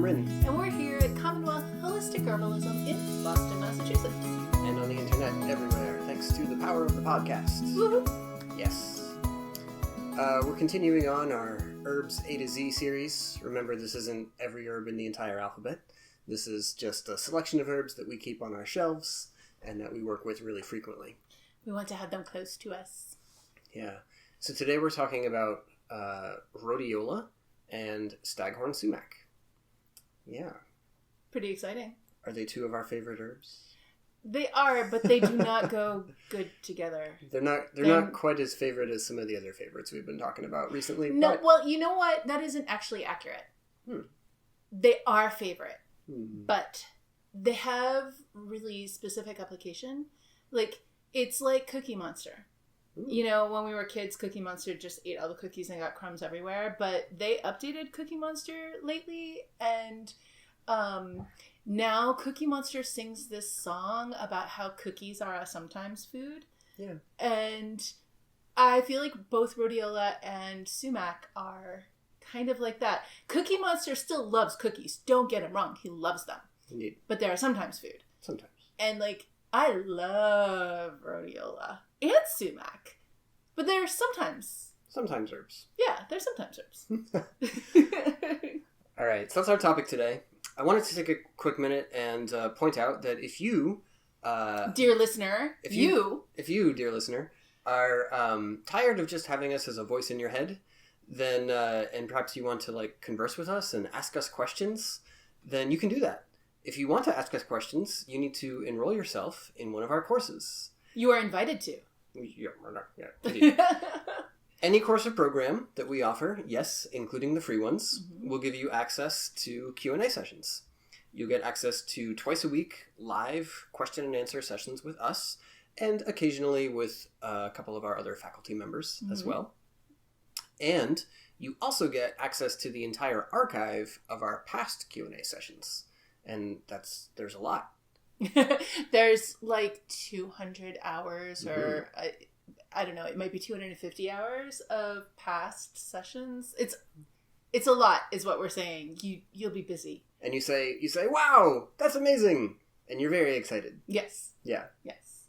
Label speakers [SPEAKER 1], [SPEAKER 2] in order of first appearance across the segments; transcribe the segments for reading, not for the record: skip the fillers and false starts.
[SPEAKER 1] Rin.
[SPEAKER 2] And we're here at Commonwealth Holistic Herbalism in Boston, Massachusetts.
[SPEAKER 1] And on the internet everywhere, thanks to the power of the podcast.
[SPEAKER 2] Woohoo!
[SPEAKER 1] Yes. We're continuing on our Herbs A to Z series. Remember, this isn't every herb in the entire alphabet. This is just a selection of herbs that we keep on our shelves and that we work with really frequently.
[SPEAKER 2] We want to have them close to us.
[SPEAKER 1] Yeah. So today we're talking about Rhodiola and Staghorn Sumac. Yeah.
[SPEAKER 2] Pretty exciting.
[SPEAKER 1] Are they two of our favorite herbs?
[SPEAKER 2] They are, but they do not go good together.
[SPEAKER 1] They're not quite as favorite as some of the other favorites we've been talking about recently.
[SPEAKER 2] No,
[SPEAKER 1] but...
[SPEAKER 2] well, you know what? That isn't actually accurate. They are favorite, but they have really specific application. Like, it's like Cookie Monster. You know, when we were kids, Cookie Monster just ate all the cookies and got crumbs everywhere. But they updated Cookie Monster lately, and now Cookie Monster sings this song about how cookies are a sometimes food.
[SPEAKER 1] Yeah.
[SPEAKER 2] And I feel like both Rhodiola and Sumac are kind of like that. Cookie Monster still loves cookies. Don't get him wrong. He loves them.
[SPEAKER 1] Indeed.
[SPEAKER 2] But they're sometimes food.
[SPEAKER 1] Sometimes.
[SPEAKER 2] And, like, I love Rhodiola and Sumac. But they're sometimes...
[SPEAKER 1] Sometimes herbs.
[SPEAKER 2] Yeah, they're sometimes herbs.
[SPEAKER 1] All right, so that's our topic today. I wanted to take a quick minute and point out that if you...
[SPEAKER 2] dear listener,
[SPEAKER 1] if you, dear listener, are tired of just having us as a voice in your head, then and perhaps you want to like converse with us and ask us questions, then you can do that. If you want to ask us questions, you need to enroll yourself in one of our courses.
[SPEAKER 2] You are invited to.
[SPEAKER 1] Yeah, indeed. Any course or program that we offer, yes, including the free ones, will give you access to Q&A sessions. You'll get access to twice a week live question and answer sessions with us, and occasionally with a couple of our other faculty members as well. And you also get access to the entire archive of our past Q&A sessions. And there's a lot.
[SPEAKER 2] There's like 200 hours or I don't know, it might be 250 hours of past sessions. It's a lot is what we're saying. You'll be busy. And
[SPEAKER 1] you say, wow, that's amazing. And you're very excited.
[SPEAKER 2] Yes.
[SPEAKER 1] Yeah.
[SPEAKER 2] Yes.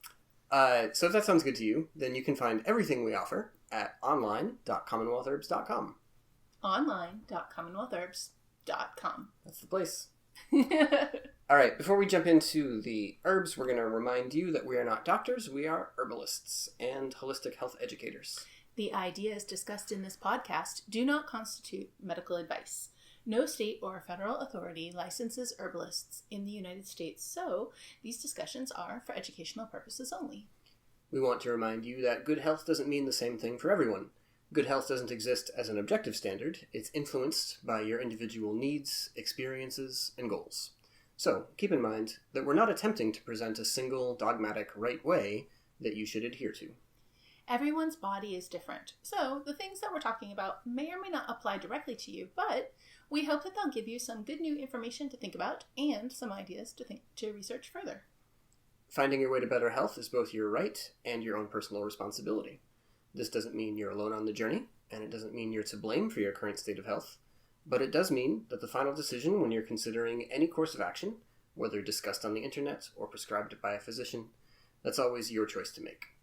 [SPEAKER 1] So if that sounds good to you, then you can find everything we offer at online.commonwealthherbs.com.
[SPEAKER 2] Online.commonwealthherbs.com.
[SPEAKER 1] That's the place. All right, before we jump into the herbs, we're going to remind you that we are not doctors, we are herbalists and holistic health educators.
[SPEAKER 2] The ideas discussed in this podcast do not constitute medical advice. No state or federal authority licenses herbalists in the United States, so these discussions are for educational purposes only.
[SPEAKER 1] We want to remind you that good health doesn't mean the same thing for everyone. Good health doesn't exist as an objective standard. It's influenced by your individual needs, experiences, and goals. So, keep in mind that we're not attempting to present a single dogmatic right way that you should adhere to.
[SPEAKER 2] Everyone's body is different, so the things that we're talking about may or may not apply directly to you, but we hope that they'll give you some good new information to think about and some ideas to research further.
[SPEAKER 1] Finding your way to better health is both your right and your own personal responsibility. This doesn't mean you're alone on the journey, and it doesn't mean you're to blame for your current state of health, but it does mean that the final decision when you're considering any course of action, whether discussed on the internet or prescribed by a physician, that's always your choice to make.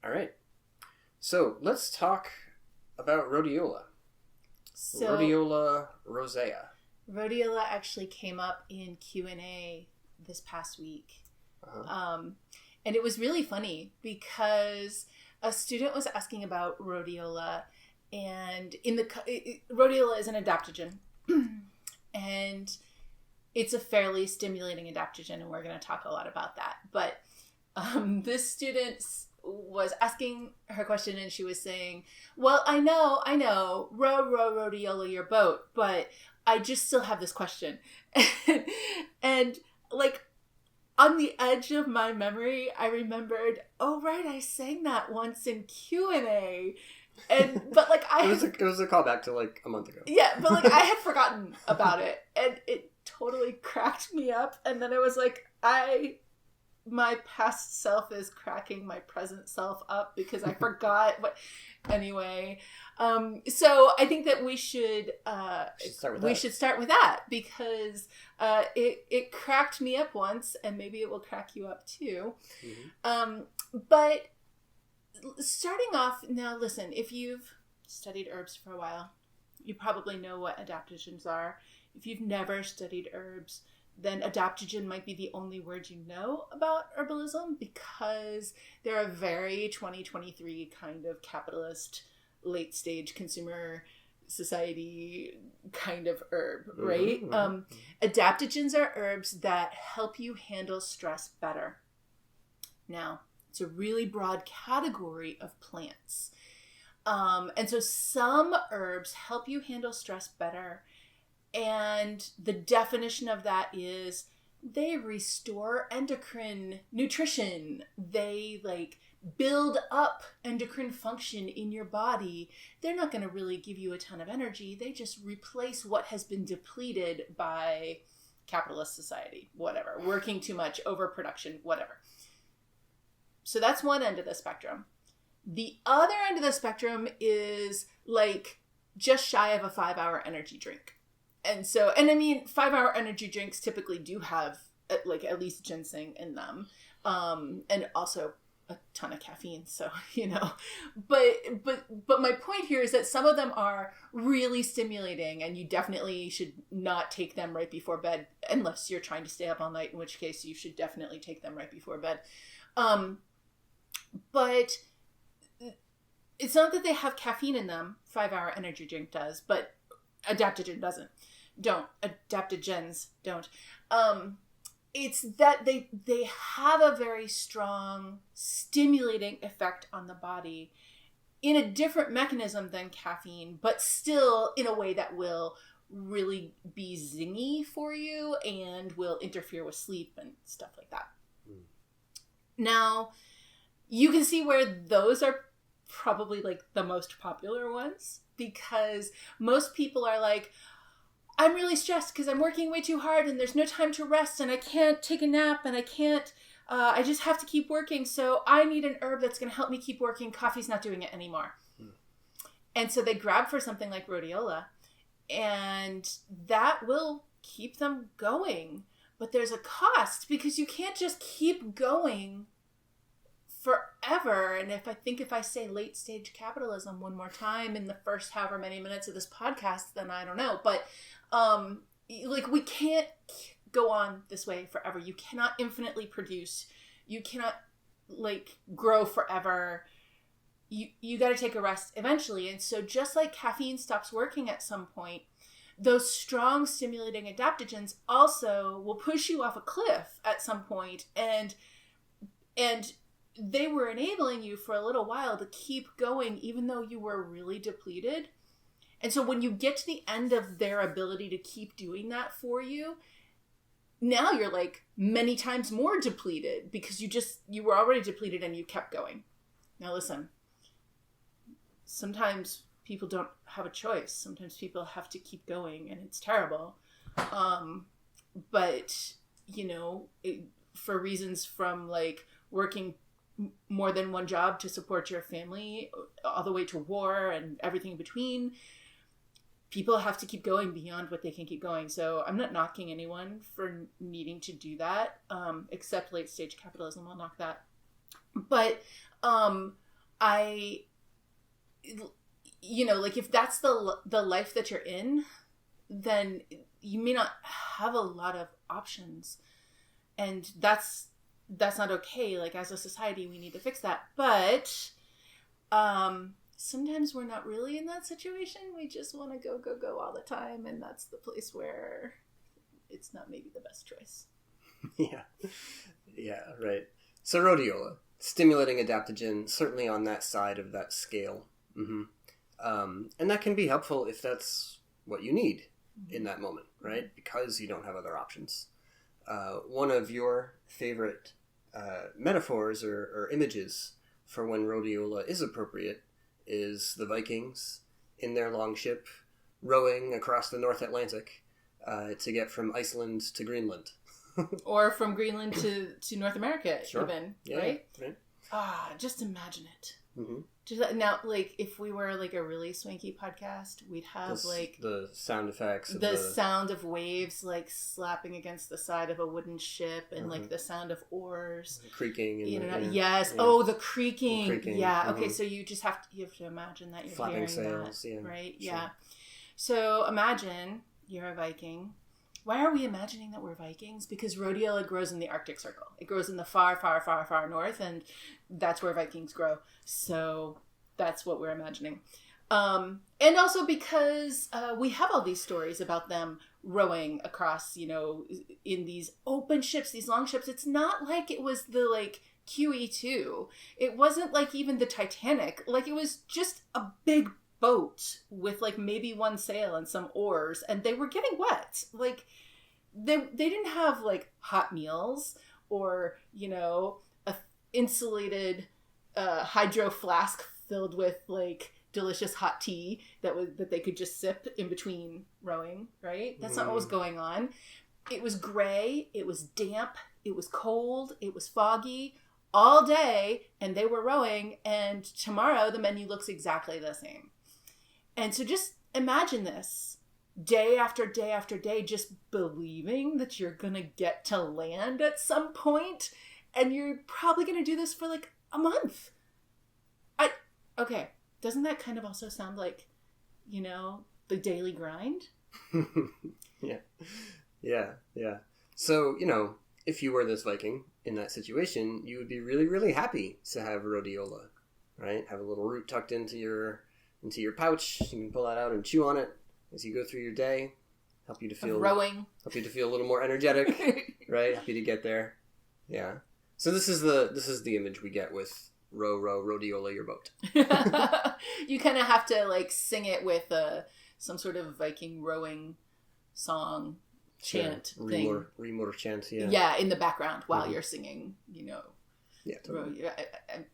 [SPEAKER 1] All right. So let's talk about Rhodiola. Rhodiola rosea.
[SPEAKER 2] Rhodiola actually came up in Q&A this past week. And it was really funny because a student was asking about Rhodiola, and Rhodiola is an adaptogen, and it's a fairly stimulating adaptogen, and we're going to talk a lot about that. But this student was asking her question, and she was saying, well, I know, row, Rhodiola, your boat, but I just still have this question. And like, on the edge of my memory, I remembered, oh, right, I sang that once in Q&A. But like it
[SPEAKER 1] was a callback to like a month ago.
[SPEAKER 2] Yeah, but like I had forgotten about it, and it totally cracked me up. And then I was like, my past self is cracking my present self up because I forgot what Anyway, so I think that we should start with that because it cracked me up once, and maybe it will crack you up too. Mm-hmm. But starting off now, listen, if you've studied herbs for a while, you probably know what adaptogens are. If you've never studied herbs, then adaptogen might be the only word you know about herbalism because they're a very 2023 kind of capitalist, late stage consumer society kind of herb, right? Mm-hmm. Adaptogens are herbs that help you handle stress better. Now, it's a really broad category of plants. And so some herbs help you handle stress better. And the definition of that is they restore endocrine nutrition. They build up endocrine function in your body. They're not going to really give you a ton of energy. They just replace what has been depleted by capitalist society, whatever, working too much, overproduction, whatever. So that's one end of the spectrum. The other end of the spectrum is just shy of a 5-hour energy drink. And so, and I mean, 5-hour energy drinks typically do have at least ginseng in them. And also a ton of caffeine. So, but my point here is that some of them are really stimulating and you definitely should not take them right before bed unless you're trying to stay up all night, in which case you should definitely take them right before bed. But it's not that they have caffeine in them. 5-hour energy drink does, but adaptogen doesn't. Adaptogens don't. It's that they have a very strong stimulating effect on the body in a different mechanism than caffeine, but still in a way that will really be zingy for you and will interfere with sleep and stuff like that. Mm. Now, you can see where those are probably the most popular ones because most people are I'm really stressed because I'm working way too hard and there's no time to rest and I can't take a nap and I can't, I just have to keep working. So I need an herb that's going to help me keep working. Coffee's not doing it anymore. Hmm. And so they grab for something like rhodiola and that will keep them going. But there's a cost because you can't just keep going forever. And if I say late stage capitalism one more time in the first however many minutes of this podcast, then I don't know. But we can't go on this way forever. You cannot infinitely produce. You cannot grow forever. You got to take a rest eventually. And so just like caffeine stops working at some point, those strong stimulating adaptogens also will push you off a cliff at some point. And they were enabling you for a little while to keep going, even though you were really depleted. And so when you get to the end of their ability to keep doing that for you, now you're many times more depleted because you were already depleted and you kept going. Now listen, sometimes people don't have a choice. Sometimes people have to keep going and it's terrible. But, for reasons from working more than one job to support your family all the way to war and everything in between, people have to keep going beyond what they can keep going. So I'm not knocking anyone for needing to do that, except late stage capitalism. I'll knock that. But if that's the life that you're in, then you may not have a lot of options. And that's not okay. As a society, we need to fix that. But sometimes we're not really in that situation. We just want to go all the time. And that's the place where it's not maybe the best choice.
[SPEAKER 1] Yeah, right. So rhodiola, stimulating adaptogen, certainly on that side of that scale. Mm-hmm. And that can be helpful if that's what you need in that moment, right? Because you don't have other options. One of your favorite metaphors or images for when rhodiola is appropriate is the Vikings in their longship rowing across the North Atlantic to get from Iceland to Greenland.
[SPEAKER 2] Or from Greenland to North America,
[SPEAKER 1] sure.
[SPEAKER 2] even,
[SPEAKER 1] yeah,
[SPEAKER 2] right?
[SPEAKER 1] Right.
[SPEAKER 2] Just imagine it.
[SPEAKER 1] Mm-hmm.
[SPEAKER 2] Just now, like, if we were like a really swanky podcast, we'd have like
[SPEAKER 1] the sound effects,
[SPEAKER 2] the sound of waves like slapping against the side of a wooden ship, and like the sound of oars
[SPEAKER 1] creaking.
[SPEAKER 2] Yes. Yeah. Oh, the creaking. Yeah.
[SPEAKER 1] Mm-hmm.
[SPEAKER 2] Okay. So you have to imagine that you're
[SPEAKER 1] flapping
[SPEAKER 2] hearing
[SPEAKER 1] sails.
[SPEAKER 2] that, right?
[SPEAKER 1] Sure.
[SPEAKER 2] Yeah. So imagine you're a Viking. Why are we imagining that we're Vikings? Because rhodiola grows in the Arctic Circle. It grows in the far, far, far, far north, and that's where Vikings grow. So that's what we're imagining. And also because we have all these stories about them rowing across, in these open ships, these long ships. It's not like it was the, like, QE2. It wasn't like even the Titanic. Like, it was just a big boat with like maybe one sail and some oars, and they were getting wet. Like they didn't have like hot meals or a insulated hydro flask filled with like delicious hot tea that they could just sip in between rowing, right? That's not what was going on. It was gray, it was damp, it was cold, it was foggy all day, and they were rowing, and tomorrow the menu looks exactly the same. And so just imagine this, day after day after day, just believing that you're going to get to land at some point, and you're probably going to do this for like a month. Okay, doesn't that kind of also sound like, the daily grind?
[SPEAKER 1] Yeah. So, if you were this Viking in that situation, you would be really, really happy to have rhodiola, right? Have a little root tucked into your pouch. You can pull that out and chew on it as you go through your day. Help you to feel a little more energetic, right? Happy to get there. Yeah. So this is the image we get with row rhodiola your boat.
[SPEAKER 2] You kind of have to like sing it with some sort of Viking rowing song chant thing.
[SPEAKER 1] Remor chant. Yeah.
[SPEAKER 2] Yeah, in the background while you're singing.
[SPEAKER 1] Yeah. Totally.
[SPEAKER 2] I'm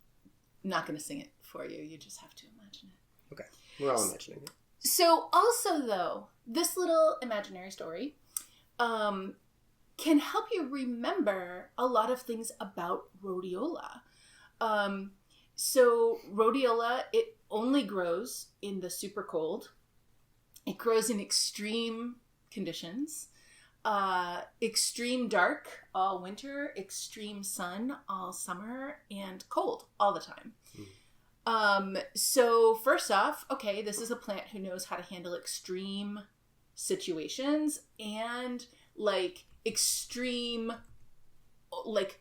[SPEAKER 2] not going to sing it for you. You just have to imagine it.
[SPEAKER 1] Okay. We're all imagining it.
[SPEAKER 2] So also, though, this little imaginary story can help you remember a lot of things about rhodiola. So rhodiola, it only grows in the super cold. It grows in extreme conditions. Extreme dark all winter, extreme sun all summer, and cold all the time. So first off, okay, this is a plant who knows how to handle extreme situations and like extreme, like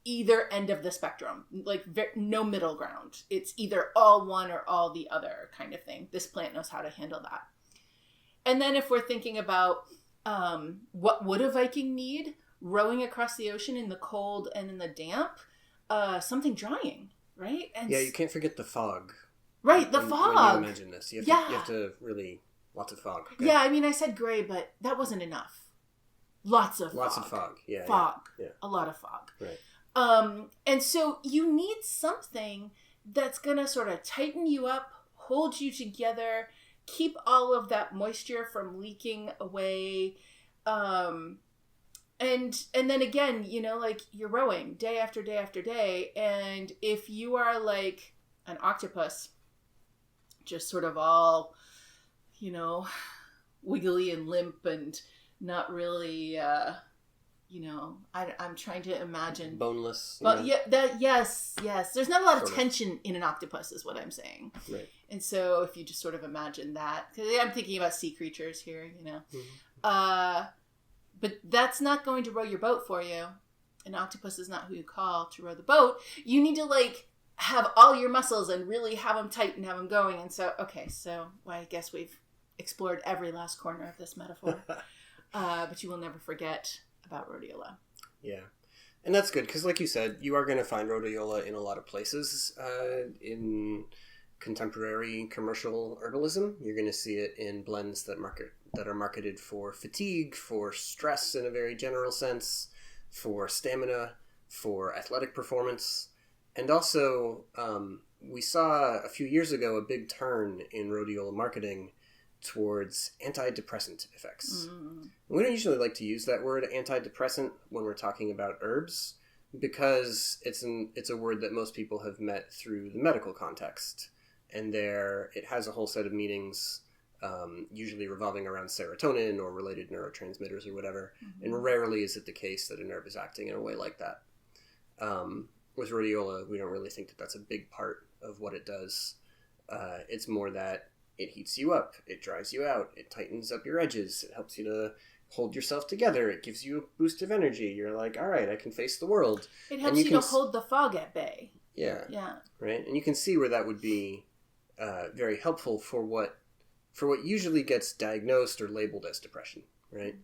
[SPEAKER 2] either end of the spectrum, like no middle ground. It's either all one or all the other kind of thing. This plant knows how to handle that. And then if we're thinking about what would a Viking need rowing across the ocean in the cold and in the damp, something drying. Right? And
[SPEAKER 1] yeah, you can't forget the fog.
[SPEAKER 2] Right, the fog.
[SPEAKER 1] When you imagine this. You have to really... Lots of fog. Okay?
[SPEAKER 2] Yeah, I mean, I said gray, but that wasn't enough. Lots of
[SPEAKER 1] fog. Yeah.
[SPEAKER 2] Fog.
[SPEAKER 1] Yeah.
[SPEAKER 2] A lot of fog.
[SPEAKER 1] Right.
[SPEAKER 2] And so you need something that's going to sort of tighten you up, hold you together, keep all of that moisture from leaking away, And then again, like you're rowing day after day after day. And if you are like an octopus, just sort of all, wiggly and limp and not really, I'm trying to imagine.
[SPEAKER 1] Boneless.
[SPEAKER 2] But yes. There's not a lot of tension in an octopus is what I'm saying.
[SPEAKER 1] Right.
[SPEAKER 2] And so if you just sort of imagine that, because I'm thinking about sea creatures here, But that's not going to row your boat for you. An octopus is not who you call to row the boat. You need to like have all your muscles and really have them tight and have them going. And so, I guess we've explored every last corner of this metaphor. But you will never forget about rhodiola.
[SPEAKER 1] Yeah. And that's good because like you said, you are going to find rhodiola in a lot of places in contemporary commercial herbalism. You're going to see it in blends that are marketed for fatigue, for stress in a very general sense, for stamina, for athletic performance. And also, we saw a few years ago a big turn in rhodiola marketing towards antidepressant effects. We don't usually like to use that word antidepressant when we're talking about herbs, because it's a word that most people have met through the medical context, and there it has a whole set of meanings, usually revolving around serotonin or related neurotransmitters or whatever, and rarely is it the case that a nerve is acting in a way like that. With rhodiola, we don't really think that that's a big part of what it does. It's more that it heats you up, it dries you out, it tightens up your edges, it helps you to hold yourself together, it gives you a boost of energy. You're like, all right, I can face the world.
[SPEAKER 2] It helps you to hold the fog at bay.
[SPEAKER 1] Yeah.
[SPEAKER 2] Yeah.
[SPEAKER 1] Right? And you can see where that would be very helpful for what usually gets diagnosed or labeled as depression, right?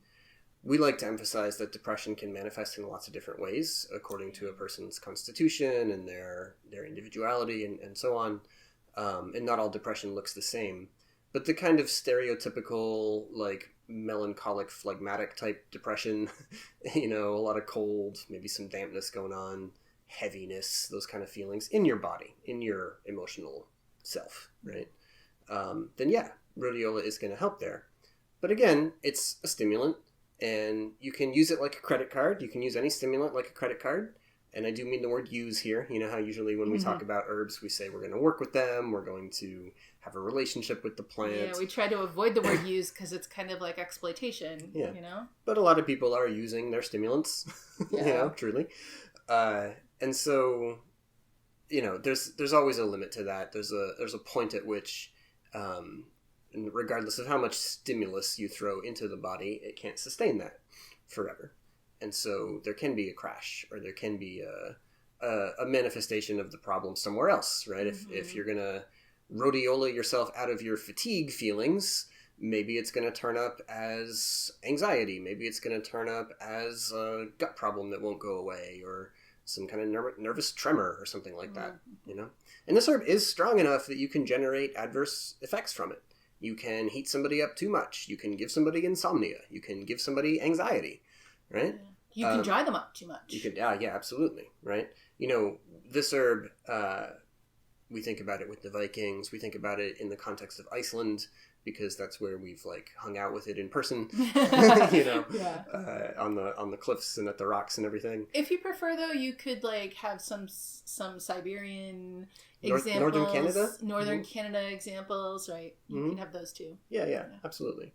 [SPEAKER 1] We like to emphasize that depression can manifest in lots of different ways according to a person's constitution and their individuality and so on. And not all depression looks the same. But the kind of stereotypical, like, melancholic, phlegmatic type depression, a lot of cold, maybe some dampness going on, heaviness, those kind of feelings in your body, in your emotional self, right? Then yeah, rhodiola is going to help there. But again, it's a stimulant, and you can use it like a credit card. You can use any stimulant like a credit card. And I do mean the word use here. You know how usually when we talk about herbs, we say we're going to work with them, we're going to have a relationship with the plant.
[SPEAKER 2] Yeah, we try to avoid the word use because it's kind of like exploitation,
[SPEAKER 1] But a lot of people are using their stimulants, truly. And so, there's always a limit to that. There's a point at which, regardless of how much stimulus you throw into the body, it can't sustain that forever. And so there can be a crash, or there can be a manifestation of the problem somewhere else, right? If you're going to rhodiola yourself out of your fatigue feelings, maybe it's going to turn up as anxiety. Maybe it's going to turn up as a gut problem that won't go away, or some kind of nervous tremor or something like that, And this herb is strong enough that you can generate adverse effects from it. You can heat somebody up too much. You can give somebody insomnia. You can give somebody anxiety. Right?
[SPEAKER 2] You can dry them up too much.
[SPEAKER 1] You could, yeah, absolutely. Right? This herb, we think about it with the Vikings. We think about it in the context of Iceland, because that's where we've hung out with it in person. On the cliffs and at the rocks and everything.
[SPEAKER 2] If you prefer, though, you could have some Siberian examples, Northern Canada examples, right? You can have those too.
[SPEAKER 1] Yeah, absolutely.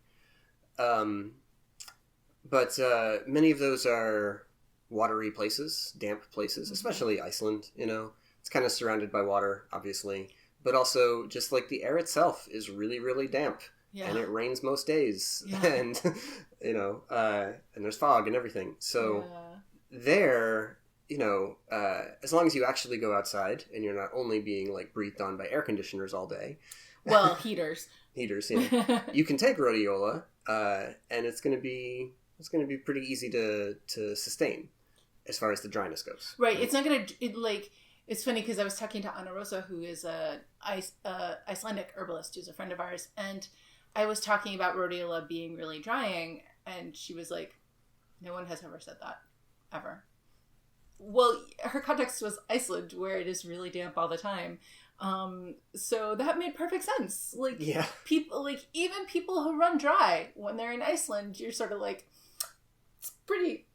[SPEAKER 1] But many of those are watery places, damp places, especially Iceland, It's kind of surrounded by water, obviously. But also, just the air itself is really, really damp. Yeah. And it rains most days. Yeah. And, and there's fog and everything. So there, as long as you actually go outside and you're not only being, breathed on by air conditioners all day.
[SPEAKER 2] Well, heaters.
[SPEAKER 1] Heaters, yeah. You can take rhodiola, and it's going to be pretty easy to sustain as far as the dryness goes.
[SPEAKER 2] Right. It's not going to, it's funny because I was talking to Anna Rosa, who is a Icelandic herbalist, who's a friend of ours. And I was talking about rhodiola being really drying. And she was like, no one has ever said that, ever. Well, her context was Iceland, where it is really damp all the time. So that made perfect sense. People, even people who run dry when they're in Iceland, you're sort of it's pretty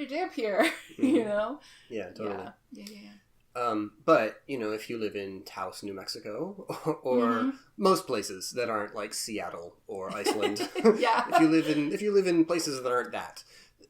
[SPEAKER 2] damp here,
[SPEAKER 1] Yeah, totally.
[SPEAKER 2] Yeah.
[SPEAKER 1] But, if you live in Taos, New Mexico, or most places that aren't Seattle or Iceland,
[SPEAKER 2] yeah.
[SPEAKER 1] if you live in places that aren't that,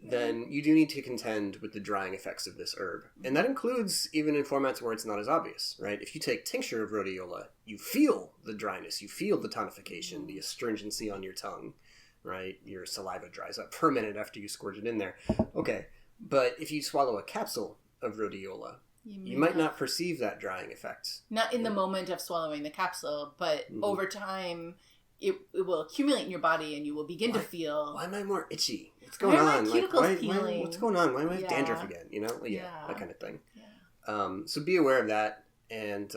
[SPEAKER 1] then you do need to contend with the drying effects of this herb. And that includes even in formats where it's not as obvious, right? If you take tincture of rhodiola, you feel the dryness, you feel the tonification, the astringency on your tongue, right? Your saliva dries up for a minute after you squirt it in there. Okay, but if you swallow a capsule of rhodiola, you might not perceive that drying effect.
[SPEAKER 2] Not in the moment of swallowing the capsule, but over time, it will accumulate in your body and you will begin to feel...
[SPEAKER 1] Why am I more itchy? What's going on?
[SPEAKER 2] What's
[SPEAKER 1] going on? Why am I dandruff again? That kind of thing. Yeah. So be aware of that, and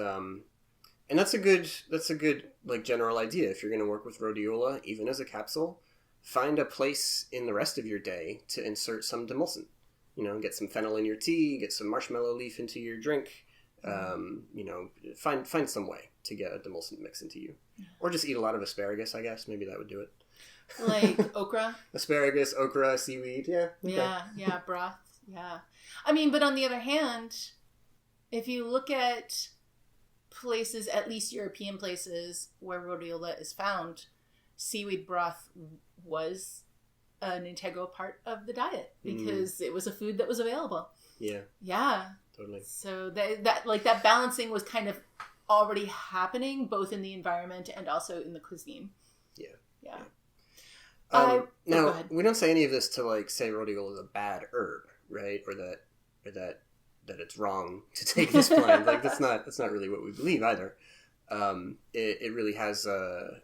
[SPEAKER 1] that's a good general idea. If you're going to work with rhodiola, even as a capsule, find a place in the rest of your day to insert some demulcent. Get some fennel in your tea, get some marshmallow leaf into your drink. Find some way to get a demulcent mix into you, or just eat a lot of asparagus. I guess maybe that would do it.
[SPEAKER 2] Okra,
[SPEAKER 1] asparagus, okra, seaweed. Yeah. Okay.
[SPEAKER 2] Yeah. Broth. Yeah. I mean, but on the other hand, if you look at places, at least European places, where rhodiola is found, seaweed broth was an integral part of the diet because it was a food that was available.
[SPEAKER 1] Yeah.
[SPEAKER 2] Yeah.
[SPEAKER 1] Totally.
[SPEAKER 2] So that balancing was kind of already happening both in the environment and also in the cuisine.
[SPEAKER 1] Yeah.
[SPEAKER 2] Yeah.
[SPEAKER 1] Now, we don't say any of this to like say rhodiola is a bad herb, right? Or that it's wrong to take this plant. Like that's not really what we believe either. It really has a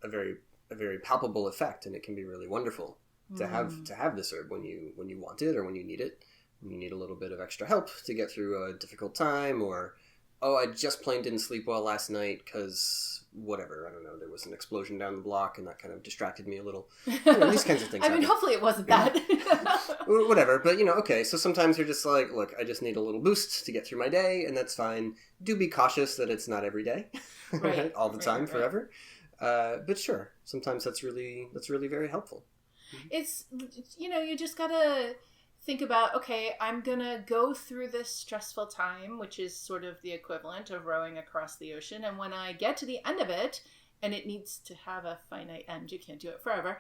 [SPEAKER 1] very palpable effect, and it can be really wonderful to have this herb when you want it or when you need it. When you need a little bit of extra help to get through a difficult time, or I just plain didn't sleep well last night because whatever, I don't know, there was an explosion down the block and that kind of distracted me a little. These kinds of things.
[SPEAKER 2] I mean, hopefully it wasn't that.
[SPEAKER 1] Whatever, but okay, so sometimes you're just like, look, I just need a little boost to get through my day, and that's fine. Do be cautious that it's not every day, right? All the time, forever. But sure, sometimes that's really very helpful.
[SPEAKER 2] It's, you just gotta think about, okay, I'm gonna go through this stressful time, which is sort of the equivalent of rowing across the ocean, and when I get to the end of it, and it needs to have a finite end, you can't do it forever,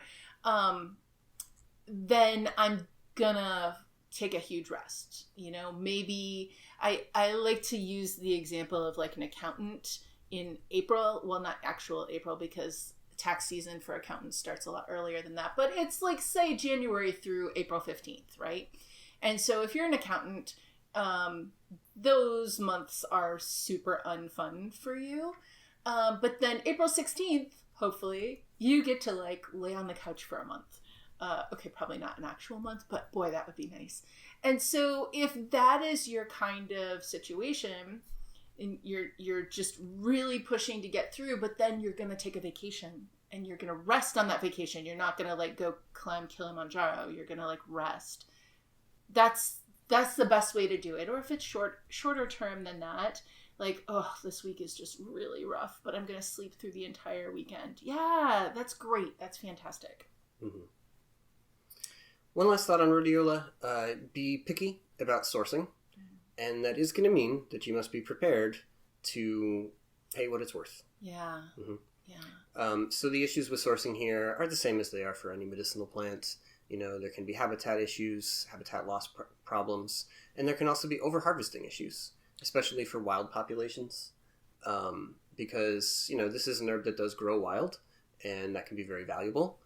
[SPEAKER 2] then I'm gonna take a huge rest. Maybe I like to use the example of like an accountant in April. Well, not actual April, because tax season for accountants starts a lot earlier than that, but it's like, say, January through April 15th, right? And so if you're an accountant, those months are super unfun for you. But then April 16th, hopefully, you get to like lay on the couch for a month. Okay, probably not an actual month, but boy, that would be nice. And so if that is your kind of situation, and you're just really pushing to get through, but then you're going to take a vacation and you're going to rest on that vacation. You're not going to like go climb Kilimanjaro. You're going to like rest. That's the best way to do it. Or if it's shorter term than that, like, oh, this week is just really rough, but I'm going to sleep through the entire weekend. Yeah, that's great. That's fantastic.
[SPEAKER 1] Mm-hmm. One last thought on rhodiola. Be picky about sourcing. And that is going to mean that you must be prepared to pay what it's worth.
[SPEAKER 2] Yeah.
[SPEAKER 1] Mm-hmm.
[SPEAKER 2] Yeah.
[SPEAKER 1] So the issues with sourcing here are the same as they are for any medicinal plant. There can be habitat issues, habitat loss problems, and there can also be over-harvesting issues, especially for wild populations. Because, this is an herb that does grow wild, and that can be very valuable.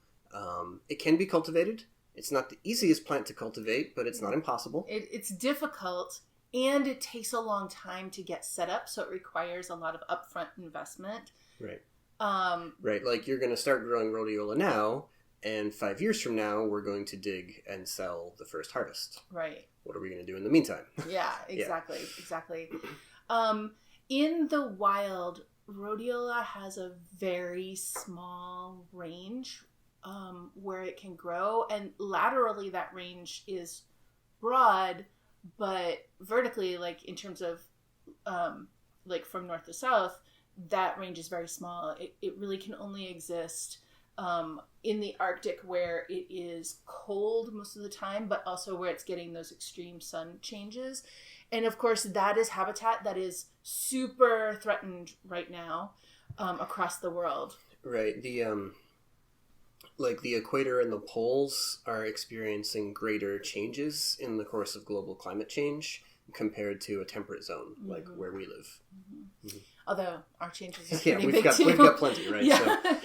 [SPEAKER 1] It can be cultivated. It's not the easiest plant to cultivate, but it's not impossible.
[SPEAKER 2] It's difficult. And it takes a long time to get set up, so it requires a lot of upfront investment.
[SPEAKER 1] Right. Right, like you're going to start growing rhodiola now, and 5 years from now, we're going to dig and sell the first harvest.
[SPEAKER 2] Right.
[SPEAKER 1] What are we going to do in the meantime?
[SPEAKER 2] Yeah, exactly, exactly. In the wild, rhodiola has a very small range where it can grow, and laterally that range is broad, but vertically, like in terms of like from north to south, that range is very small. It really can only exist in the Arctic, where it is cold most of the time, but also where it's getting those extreme sun changes. And of course, that is habitat that is super threatened right now across the world.
[SPEAKER 1] Right. The equator and the poles are experiencing greater changes in the course of global climate change compared to a temperate zone, like where we live. Mm-hmm. Mm-hmm.
[SPEAKER 2] Although our changes are pretty big too.
[SPEAKER 1] We've got plenty, right?
[SPEAKER 2] Yeah.
[SPEAKER 1] So,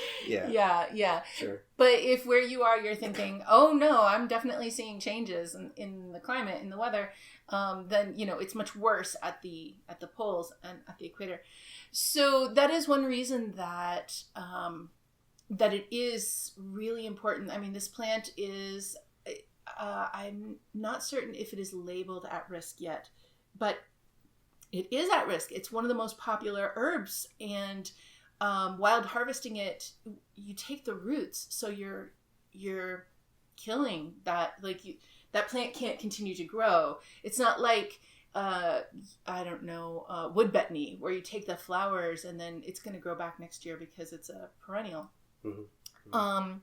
[SPEAKER 2] yeah.
[SPEAKER 1] Sure.
[SPEAKER 2] But if where you are, you're thinking, oh no, I'm definitely seeing changes in the climate, in the weather, then it's much worse at the poles and at the equator. So that is one reason that that it is really important. I mean, this plant is, I'm not certain if it is labeled at risk yet, but it is at risk. It's one of the most popular herbs, and wild harvesting it, you take the roots, so you're killing that. Like that plant can't continue to grow. It's not like wood betony, where you take the flowers and then it's going to grow back next year because it's a perennial. Mm-hmm. Mm-hmm.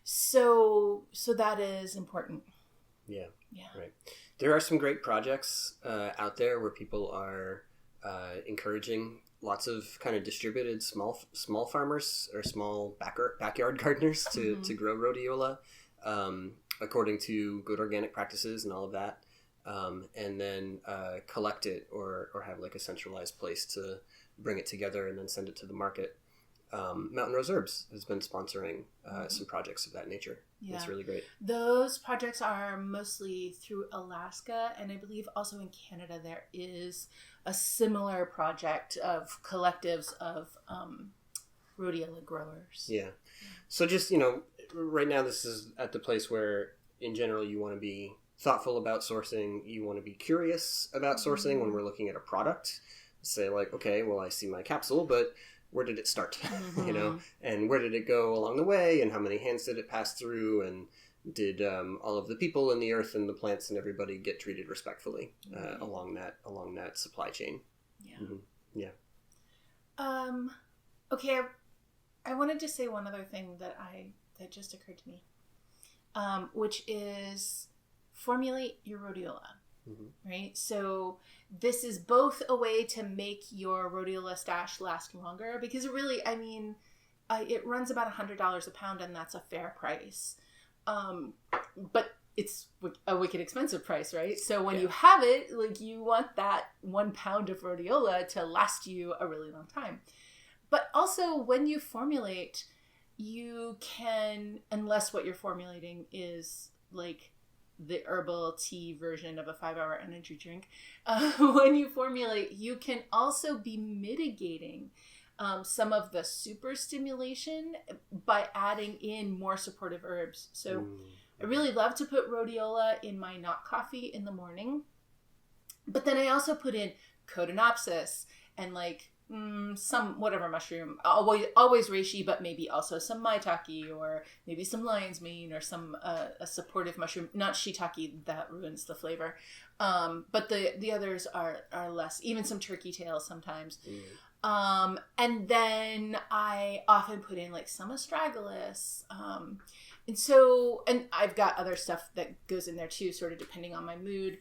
[SPEAKER 2] So that is important.
[SPEAKER 1] Yeah.
[SPEAKER 2] Yeah.
[SPEAKER 1] Right. There are some great projects out there where people are encouraging lots of kind of distributed small farmers or small backyard gardeners to grow rhodiola according to good organic practices and all of that. And then collect it or have like a centralized place to bring it together and then send it to the market. Mountain Rose Herbs has been sponsoring some projects of that nature. Yeah. It's really great.
[SPEAKER 2] Those projects are mostly through Alaska, and I believe also in Canada there is a similar project of collectives of rhodiola growers.
[SPEAKER 1] Yeah. So just, right now this is at the place where in general you want to be thoughtful about sourcing. You want to be curious about sourcing when we're looking at a product. Say like, okay, well, I see my capsule, but where did it start? And where did it go along the way? And how many hands did it pass through? And did all of the people in the earth and the plants and everybody get treated respectfully along that supply chain?
[SPEAKER 2] Yeah.
[SPEAKER 1] Mm-hmm. Yeah.
[SPEAKER 2] Okay. I wanted to say one other thing that just occurred to me, which is formulate your rhodiola. Right? So this is both a way to make your rhodiola stash last longer, because it really, it runs about $100 a pound, and that's a fair price. But it's a wicked expensive price, right? So when you have it, like, you want that 1 pound of rhodiola to last you a really long time. But also when you formulate, you can, unless what you're formulating is like the herbal tea version of a 5-hour energy drink, when you formulate, you can also be mitigating some of the super stimulation by adding in more supportive herbs. So I really love to put rhodiola in my not coffee in the morning, but then I also put in Codonopsis and like some whatever mushroom, always reishi, but maybe also some maitake or maybe some lion's mane or some a supportive mushroom, not shiitake, that ruins the flavor. But the others are less, even some turkey tail sometimes. And then I often put in like some astragalus. And I've got other stuff that goes in there too, sort of depending on my mood.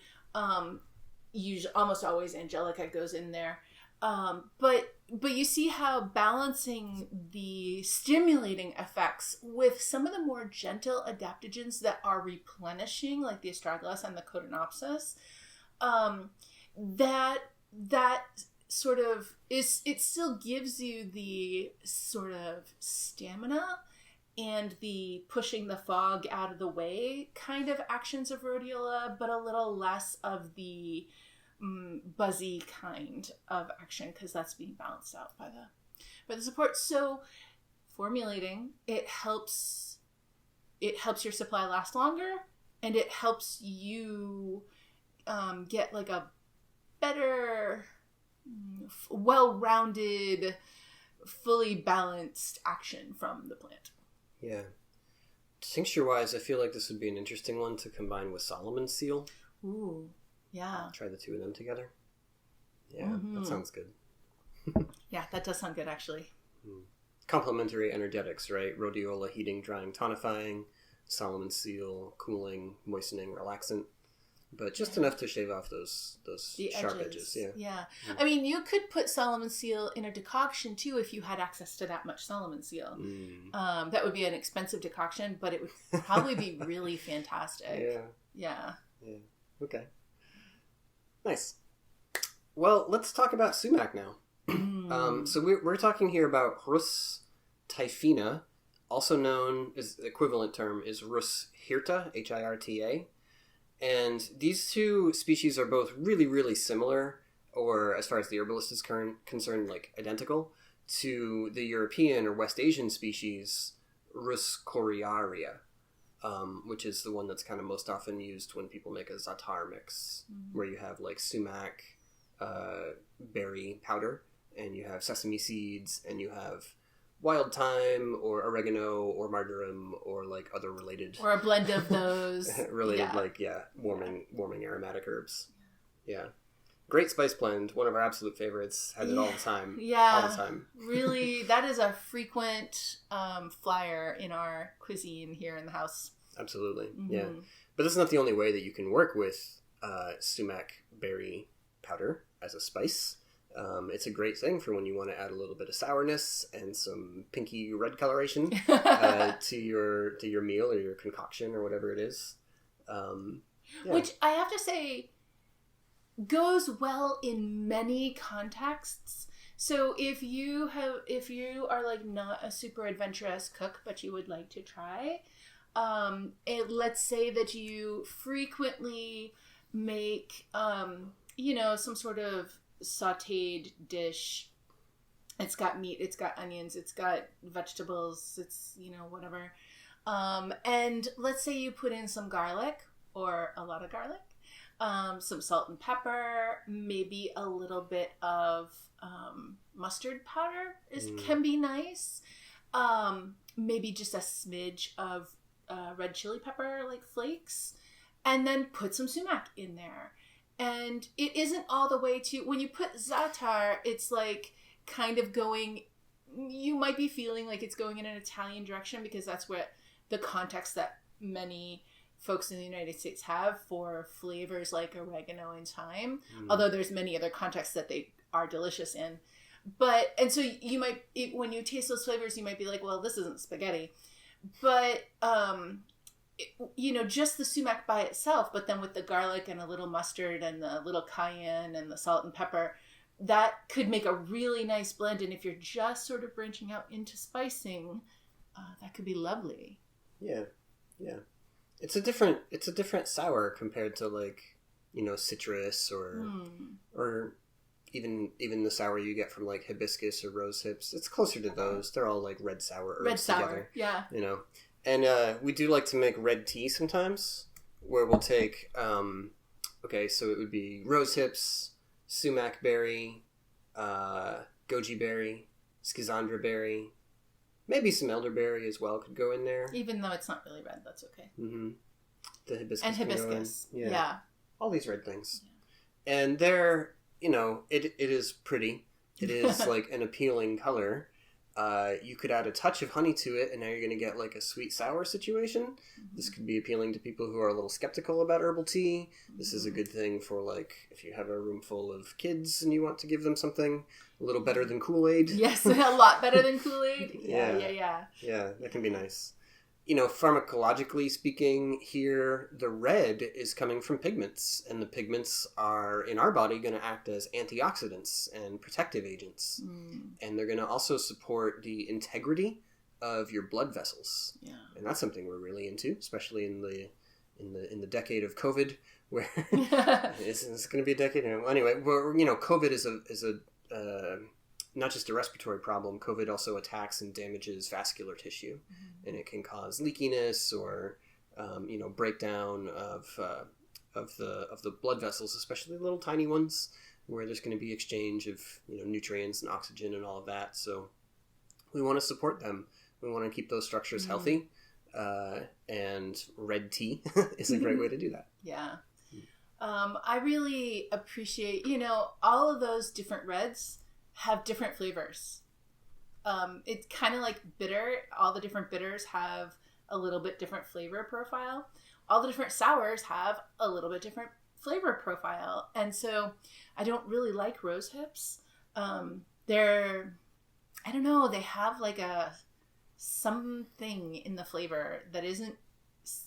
[SPEAKER 2] Usually, almost always angelica goes in there. But you see how balancing the stimulating effects with some of the more gentle adaptogens that are replenishing, like the astragalus and the Codonopsis, that sort of it still gives you the sort of stamina and the pushing the fog out of the way kind of actions of rhodiola, but a little less of the buzzy kind of action, because that's being balanced out by the support. So formulating, it helps your supply last longer, and it helps you get like a better, well-rounded, fully balanced action from the plant.
[SPEAKER 1] Yeah. Tincture wise, I feel like this would be an interesting one to combine with Solomon's seal.
[SPEAKER 2] Ooh. Yeah.
[SPEAKER 1] Try the two of them together. Yeah, that sounds good.
[SPEAKER 2] Yeah, that does sound good, actually.
[SPEAKER 1] Complementary energetics, right? Rhodiola heating, drying, tonifying. Solomon's seal cooling, moistening, relaxant. But just enough to shave off those sharp edges.
[SPEAKER 2] Yeah. I mean, you could put Solomon's seal in a decoction too if you had access to that much Solomon's seal. That would be an expensive decoction, but it would probably be really fantastic. Yeah.
[SPEAKER 1] Okay. Nice. Well, let's talk about sumac now. So we're talking here about Rhus typhina, also known as the equivalent term is Rhus hirta, Hirta. And these two species are both really, really similar, or as far as the herbalist is concerned, like identical, to the European or West Asian species Rhus coriaria, which is the one that's kind of most often used when people make a za'atar mix, where you have like sumac berry powder, and you have sesame seeds, and you have wild thyme or oregano or marjoram or like other related,
[SPEAKER 2] or a blend of those
[SPEAKER 1] related warming aromatic herbs. Great spice blend, one of our absolute favorites. Has it all the time. All the time.
[SPEAKER 2] Really, that is a frequent flyer in our cuisine here in the house.
[SPEAKER 1] Absolutely.
[SPEAKER 2] Mm-hmm.
[SPEAKER 1] Yeah. But that's not the only way that you can work with sumac berry powder as a spice. It's a great thing for when you want to add a little bit of sourness and some pinky red coloration to your meal or your concoction or whatever it is.
[SPEAKER 2] Which I have to say goes well in many contexts. So if you are like not a super adventurous cook, but you would like to try, let's say that you frequently make, some sort of sautéed dish. It's got meat, it's got onions, it's got vegetables, it's, whatever. And let's say you put in some garlic or a lot of garlic, some salt and pepper, maybe a little bit of mustard powder can be nice. Maybe just a smidge of red chili pepper, like flakes, and then put some sumac in there. And it isn't all the way to, when you put za'atar, it's like kind of going, you might be feeling like it's going in an Italian direction because that's what the context that many folks in the United States have for flavors like oregano and thyme. Although there's many other contexts that they are delicious in. And so you might, when you taste those flavors, you might be like, well, this isn't spaghetti. But, just the sumac by itself, but then with the garlic and a little mustard and the little cayenne and the salt and pepper, that could make a really nice blend. And if you're just sort of branching out into spicing, that could be lovely.
[SPEAKER 1] Yeah. Yeah. It's a different sour compared to like, citrus or even the sour you get from like hibiscus or rose hips. It's closer to those. They're all like red sour herbs together.
[SPEAKER 2] Yeah.
[SPEAKER 1] And we do like to make red tea sometimes, where we'll take, so it would be rose hips, sumac berry, goji berry, schizandra berry, maybe some elderberry as well could go in there.
[SPEAKER 2] Even though it's not really red, that's okay.
[SPEAKER 1] Mm-hmm. The hibiscus.
[SPEAKER 2] And hibiscus. Yeah.
[SPEAKER 1] All these red things. Yeah. And they're, it is pretty. It is like an appealing color. You could add a touch of honey to it, and now you're going to get like a sweet sour situation. Mm-hmm. This could be appealing to people who are a little skeptical about herbal tea. This is a good thing for like if you have a room full of kids and you want to give them something a little better than Kool-Aid.
[SPEAKER 2] Yes, a lot better than Kool-Aid. Yeah, that can be nice. Pharmacologically speaking, here the red is coming from pigments, and the pigments are in our body going to act as antioxidants and protective agents, and they're going to also support the integrity of your blood vessels. Yeah, and that's something we're really into, especially in the decade of COVID, where is going to be a decade. Anyway, COVID is a not just a respiratory problem. COVID also attacks and damages vascular tissue, and it can cause leakiness or, breakdown of the blood vessels, especially the little tiny ones, where there's going to be exchange of nutrients and oxygen and all of that. So we want to support them. We want to keep those structures healthy, and red tea is a great way to do that. Yeah. I really appreciate, all of those different reds have different flavors. It's kind of like bitter. All the different bitters have a little bit different flavor profile. All the different sours have a little bit different flavor profile. And so I don't really like rose hips. I don't know, they have like something in the flavor that isn't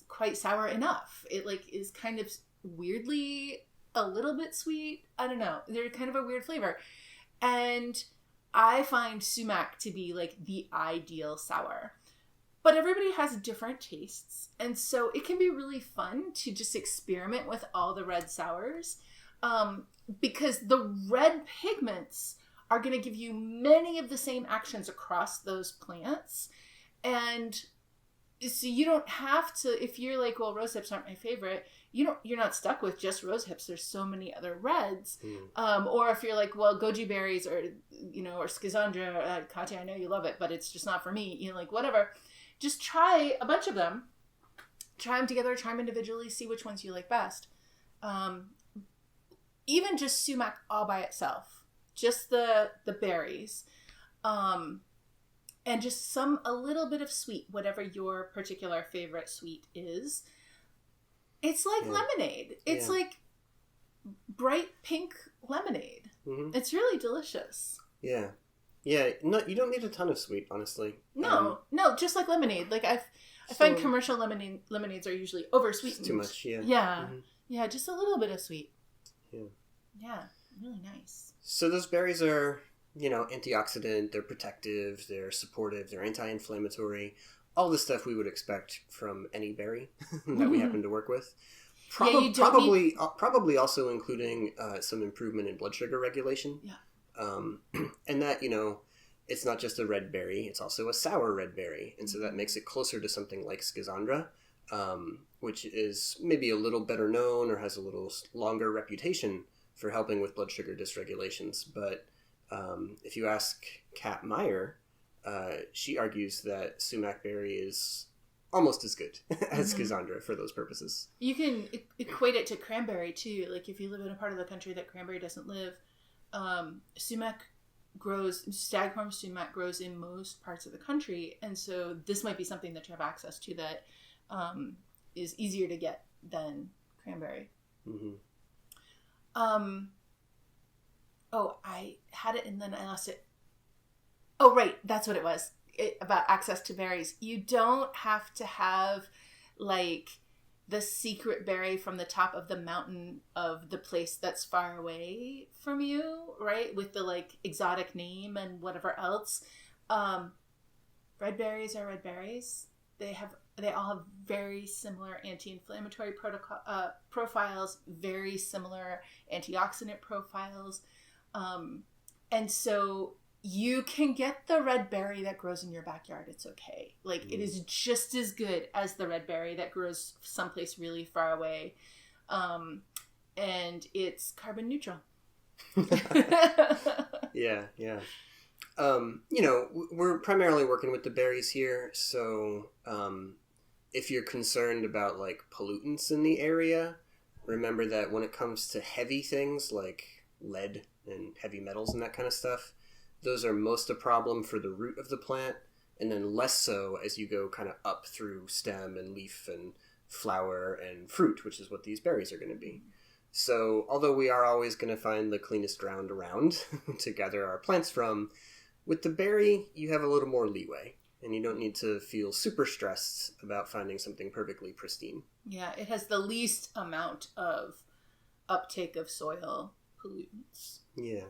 [SPEAKER 2] quite sour enough. It like is kind of weirdly a little bit sweet. I don't know. They're kind of a weird flavor. And I find sumac to be like the ideal sour. But everybody has different tastes. And so it can be really fun to just experiment with all the red sours. Because the red pigments are going to give you many of the same actions across those plants. And so you don't have to, if you're like, well, rose hips aren't my favorite, you're not stuck with just rose hips. There's so many other reds. Or if you're like, well, goji berries or schizandra, Katya, I know you love it, but it's just not for me. Like whatever. Just try a bunch of them. Try them together, try them individually, see which ones you like best. Even just sumac all by itself. Just the berries. and just a little bit of sweet, whatever your particular favorite sweet is. It's like lemonade. It's like bright pink lemonade. Mm-hmm. It's really delicious.
[SPEAKER 1] Yeah. Yeah, no, you don't need a ton of sweet, honestly.
[SPEAKER 2] No, just like lemonade. Like I find commercial lemonades are usually over-sweetened.
[SPEAKER 1] It's too much, yeah.
[SPEAKER 2] Yeah. Mm-hmm. Yeah, just a little bit of sweet.
[SPEAKER 1] Yeah.
[SPEAKER 2] Yeah, really nice.
[SPEAKER 1] So those berries are, antioxidant, they're protective, they're supportive, they're anti-inflammatory, all the stuff we would expect from any berry that we happen to work with. Probably also including some improvement in blood sugar regulation.
[SPEAKER 2] Yeah.
[SPEAKER 1] And that, it's not just a red berry, it's also a sour red berry. And so that makes it closer to something like schizandra, which is maybe a little better known or has a little longer reputation for helping with blood sugar dysregulations. But if you ask Kat Meyer, she argues that sumac berry is almost as good as schizandra for those purposes.
[SPEAKER 2] You can equate it to cranberry, too. Like, if you live in a part of the country that cranberry doesn't live, Staghorn sumac grows in most parts of the country, and so this might be something that you have access to that is easier to get than cranberry. Mm-hmm. I had it and then I lost it. Oh, right, that's what it was. About access to berries. You don't have to have, like, the secret berry from the top of the mountain of the place that's far away from you, right? With the, like, exotic name and whatever else. Red berries are red berries. They all have very similar anti-inflammatory profiles, very similar antioxidant profiles. And so you can get the red berry that grows in your backyard. It's okay. Like, it is just as good as the red berry that grows someplace really far away. And it's carbon neutral.
[SPEAKER 1] Yeah. We're primarily working with the berries here. So if you're concerned about, like, pollutants in the area, remember that when it comes to heavy things like lead and heavy metals and that kind of stuff, those are most a problem for the root of the plant, and then less so as you go kind of up through stem and leaf and flower and fruit, which is what these berries are going to be. So although we are always going to find the cleanest ground around to gather our plants from, with the berry, you have a little more leeway, and you don't need to feel super stressed about finding something perfectly pristine.
[SPEAKER 2] Yeah, it has the least amount of uptake of soil pollutants.
[SPEAKER 1] Yeah.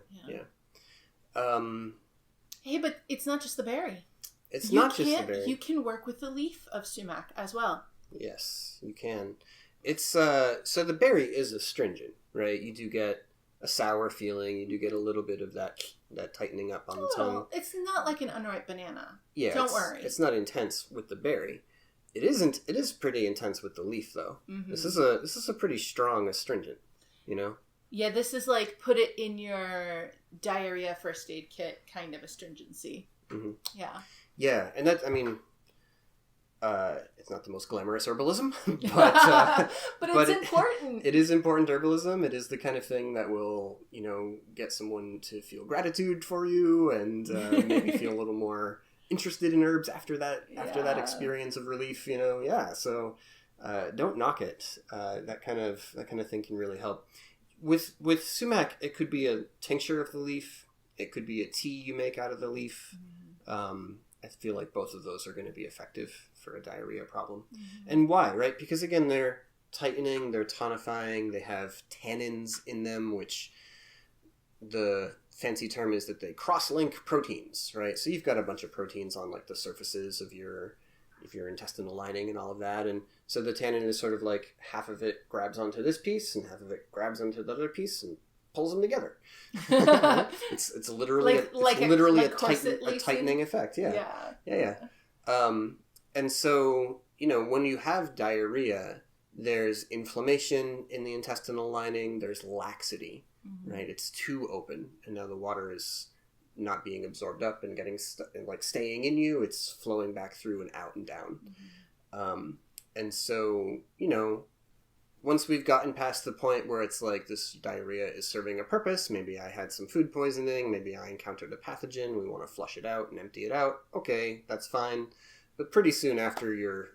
[SPEAKER 2] Hey, but it's not just the berry.
[SPEAKER 1] It's not just the berry.
[SPEAKER 2] You can work with the leaf of sumac as well.
[SPEAKER 1] Yes, you can. It's so the berry is astringent, right? You do get a sour feeling. You do get a little bit of that tightening up on the tongue.
[SPEAKER 2] It's not like an unripe banana.
[SPEAKER 1] Yeah,
[SPEAKER 2] don't worry.
[SPEAKER 1] It's not intense with the berry. It isn't. It is pretty intense with the leaf, though. Mm-hmm. This is a pretty strong astringent.
[SPEAKER 2] Yeah, this is like put it in your diarrhea first aid kit kind of astringency. Mm-hmm.
[SPEAKER 1] Yeah, and that, it's not the most glamorous herbalism, but
[SPEAKER 2] it's important.
[SPEAKER 1] It is important herbalism. It is the kind of thing that will, get someone to feel gratitude for you and maybe feel a little more interested in herbs after that experience of relief. So don't knock it. That kind of thing can really help. With sumac, it could be a tincture of the leaf. It could be a tea you make out of the leaf. I feel like both of those are going to be effective for a diarrhea problem. Mm-hmm. And why, right? Because, again, they're tightening, they're tonifying, they have tannins in them, which the fancy term is that they cross-link proteins, right? So you've got a bunch of proteins on, like, the surfaces of your intestinal lining and all of that, and so the tannin is sort of like half of it grabs onto this piece and half of it grabs onto the other piece and pulls them together. It's literally a tightening effect. Yeah. And so when you have diarrhea, there's inflammation in the intestinal lining. There's laxity, right? It's too open, and now the water is not being absorbed up and getting staying in you. It's flowing back through and out and down. And so once we've gotten past the point where it's like this diarrhea is serving a purpose, maybe I had some food poisoning, maybe I encountered a pathogen, we want to flush it out and empty it out, okay, that's fine. But pretty soon after your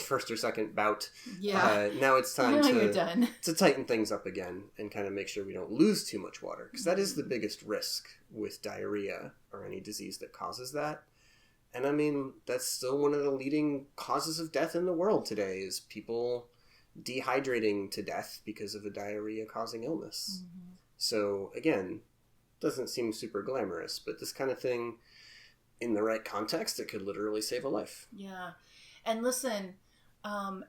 [SPEAKER 1] first or second bout, now it's time to tighten things up again and kind of make sure we don't lose too much water. Because that is the biggest risk with diarrhea or any disease that causes that. And I mean, that's still one of the leading causes of death in the world today is people dehydrating to death because of a diarrhea-causing illness. Mm-hmm. So, again, doesn't seem super glamorous, but this kind of thing, in the right context, it could literally save a life.
[SPEAKER 2] Yeah. And listen,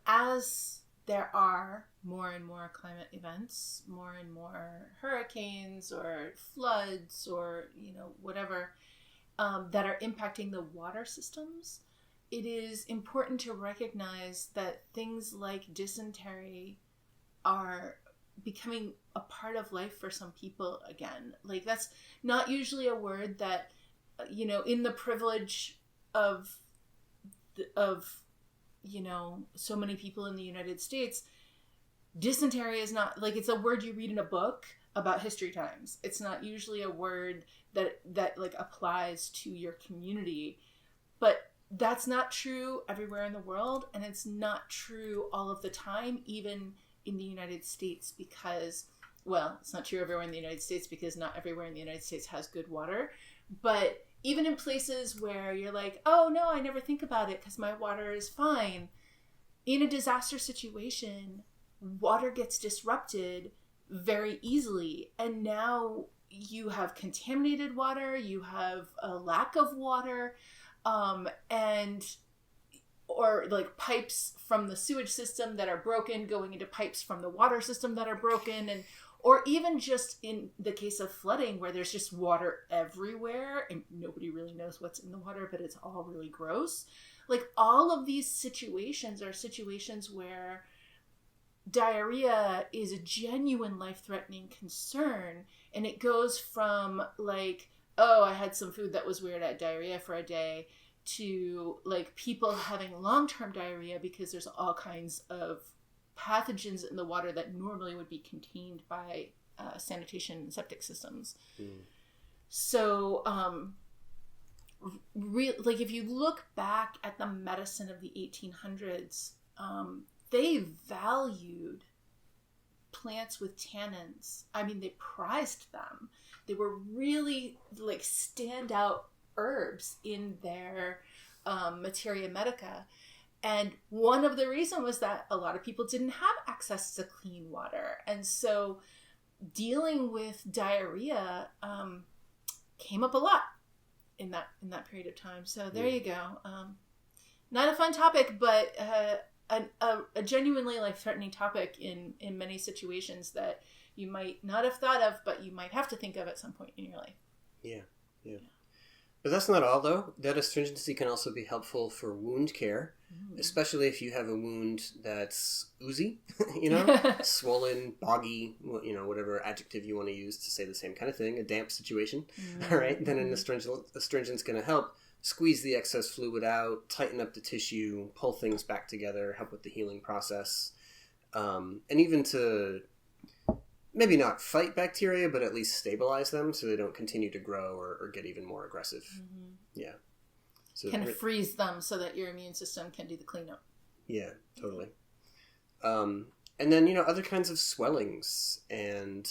[SPEAKER 2] as there are more and more climate events, more and more hurricanes or floods or, whatever, that are impacting the water systems, it is important to recognize that things like dysentery are becoming a part of life for some people again. Like, that's not usually a word that, in the privilege of so many people in the United States, dysentery is not, like, it's a word you read in a book about history times. It's not usually a word that like applies to your community, but that's not true everywhere in the world, and it's not true all of the time, even in the United States, because, well, it's not true everywhere in the United States because not everywhere in the United States has good water, but even in places where you're like, oh no, I never think about it because my water is fine. In a disaster situation, water gets disrupted very easily, and now you have contaminated water, you have a lack of water, or like pipes from the sewage system that are broken going into pipes from the water system that are broken, or even just in the case of flooding where there's just water everywhere and nobody really knows what's in the water, but it's all really gross. Like, all of these situations are situations where diarrhea is a genuine life-threatening concern, and it goes from like, oh, I had some food that was weird, I had diarrhea for a day, to like people having long-term diarrhea because there's all kinds of pathogens in the water that normally would be contained by sanitation and septic systems. So, like, if you look back at the medicine of the 1800s, they valued plants with tannins. I mean, they prized them. They were really like standout herbs in their materia medica. And one of the reasons was that a lot of people didn't have access to clean water. And so dealing with diarrhea came up a lot in that period of time. So there you go. Not a fun topic, but a genuinely life-threatening topic in many situations that you might not have thought of, but you might have to think of at some point in your life. Yeah.
[SPEAKER 1] But that's not all, though. That astringency can also be helpful for wound care, especially if you have a wound that's oozy, swollen, boggy, whatever adjective you want to use to say the same kind of thing, a damp situation, all right? Then an astringent's going to help squeeze the excess fluid out, tighten up the tissue, pull things back together, help with the healing process, and even to maybe not fight bacteria, but at least stabilize them so they don't continue to grow or get even more aggressive. Mm-hmm. Yeah. So
[SPEAKER 2] kind of freeze them so that your immune system can do the cleanup.
[SPEAKER 1] Yeah, totally. And then, other kinds of swellings and